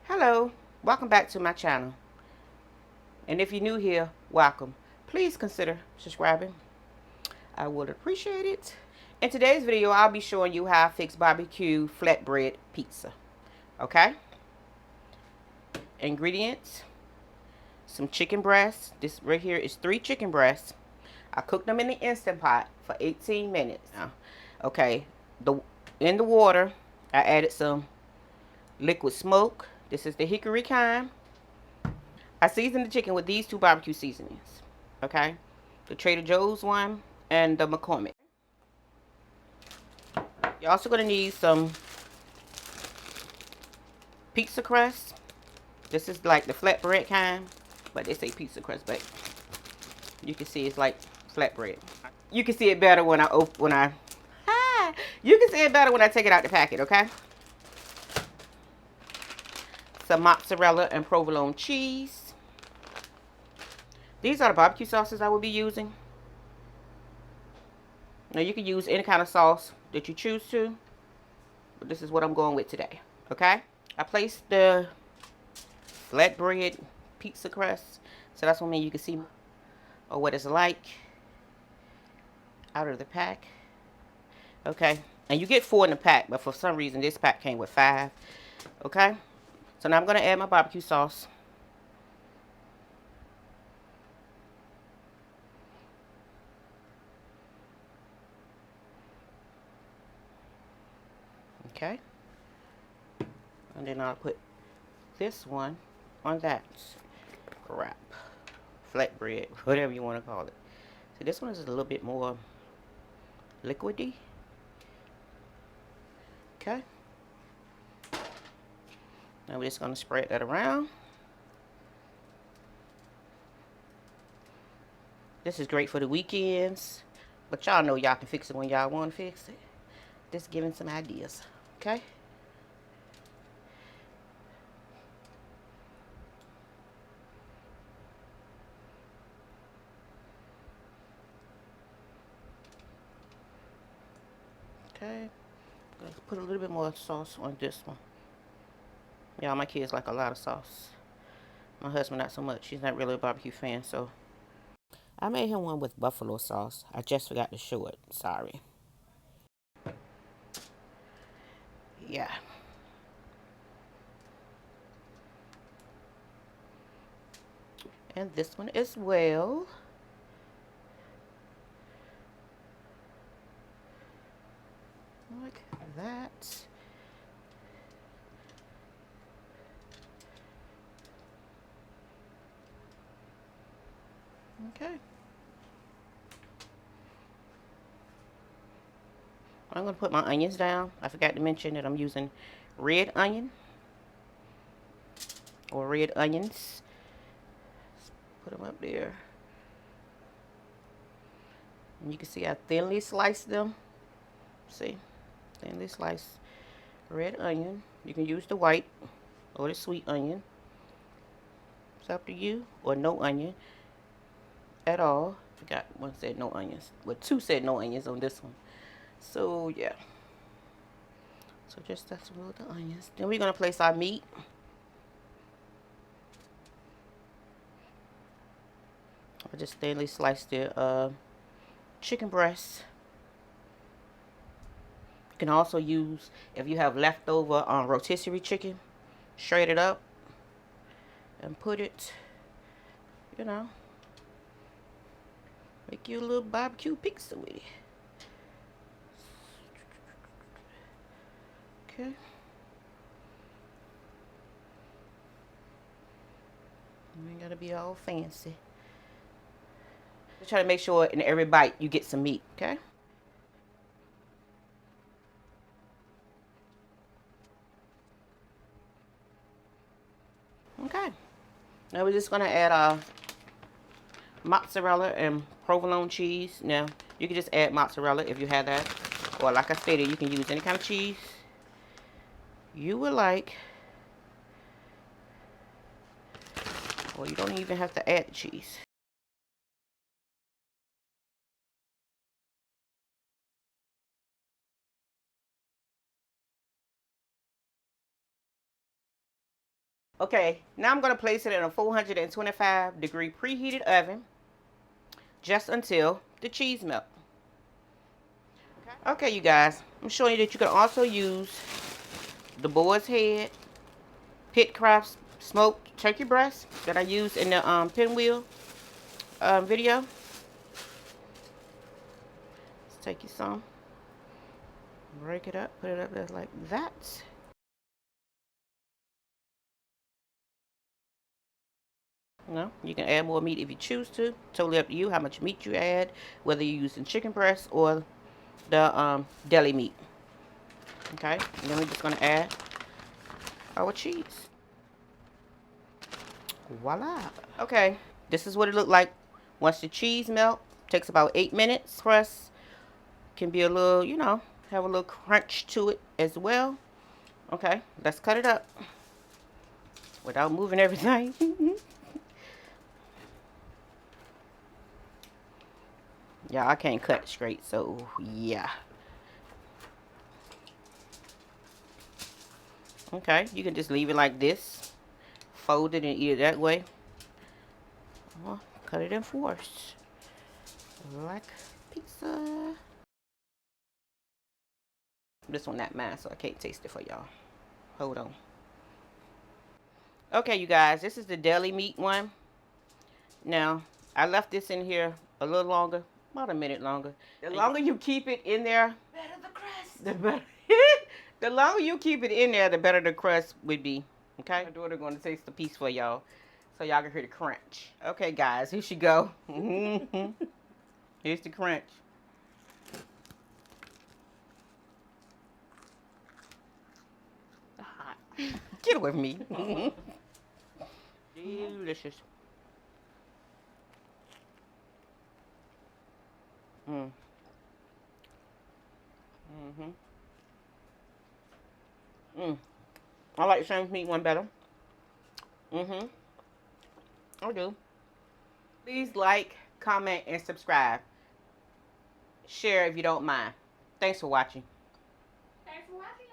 Hello, welcome back to my channel. And if you're new here, welcome. Please consider subscribing. I would appreciate it. In today's video, I'll be showing you how I fix barbecue flatbread pizza. Okay? Ingredients: some chicken breasts. This right here is 3 chicken breasts. I cooked them in the Instant Pot for 18 minutes. Now, okay, in the water, I added some liquid smoke. This is the hickory kind. I seasoned the chicken with these 2 barbecue seasonings. Okay? The Trader Joe's one and the McCormick. You're also going to need some pizza crust. This is like the flatbread kind, but they say pizza crust, but you can see it's like flatbread. You can see it better when you can see it better when I take it out the packet, okay? Some mozzarella and provolone cheese. These are the barbecue sauces I will be using. Now you can use any kind of sauce that you choose to, but this is what I'm going with today, okay? I placed the flatbread pizza crust, so that's what I mean you can see or what it's like out of the pack. Okay, and you get 4 in the pack, but for some reason this pack came with 5. Okay, so now I'm going to add my barbecue sauce. Okay, and then I'll put this one on that wrap, flatbread, whatever you want to call it. So this one is a little bit more liquidy. Okay, now we're just going to spread that around. This is great for the weekends, but y'all know y'all can fix it when y'all want to fix it. Just giving some ideas, okay? Okay, let's put a little bit more sauce on this one. Y'all, my kids like a lot of sauce. My husband not so much. He's not really a barbecue fan, so I made him one with buffalo sauce. I just forgot to show it. Sorry. Yeah. And this one as well. Like that. Okay. I'm going to put my onions down. I forgot to mention that I'm using red onion or red onions. Put them up there. And you can see I thinly sliced them. See? Thinly sliced red onion. You can use the white or the sweet onion. It's up to you. Or no onion at all. Forgot one said no onions. Well, 2 said no onions on this one. So yeah. So just that's some of the onions. Then we're gonna place our meat. I just thinly sliced the chicken breast. You can also use, if you have leftover rotisserie chicken, shred it up and put it, you know, make you a little barbecue pizza with it. Okay. You ain't gotta be all fancy. Just try to make sure in every bite you get some meat, okay? Okay. Now we're just gonna add mozzarella and provolone cheese. Now you can just add mozzarella if you have that, or like I stated, you can use any kind of cheese you would like, or you don't even have to add the cheese. Okay, now I'm going to place it in a 425-degree preheated oven just until the cheese melts. Okay, you guys, I'm showing you that you can also use the boar's head, Pitcraft smoked turkey breast that I used in the pinwheel video. Let's take you some, break it up, put it up there like that. No, you can add more meat if you choose to. Totally up to you how much meat you add, whether you're using chicken breast or the deli meat. Okay, and then we're just gonna add our cheese. Voila. Okay, this is what it looked like once the cheese melt. Takes about 8 minutes. Crust can be a little, you know, have a little crunch to it as well. Okay, let's cut it up without moving everything. Yeah, I can't cut straight, so yeah. Okay, you can just leave it like this. Fold it and eat it that way. Or cut it in fours. Like pizza. This one not mine, so I can't taste it for y'all. Hold on. Okay, you guys, this is the deli meat one. Now, I left this in here a little longer, about a minute longer. The longer you keep it in there, better the crust. The better. The longer you keep it in there, the better the crust would be. Okay? My daughter going to taste the piece for y'all, so y'all can hear the crunch. Okay, guys, here she go. Here's the crunch. Hot. Get away from me. Delicious. Mm. Mhm. Mm. I like the same meat one better. Mhm. I do. Please like, comment, and subscribe. Share if you don't mind. Thanks for watching. Thanks for watching.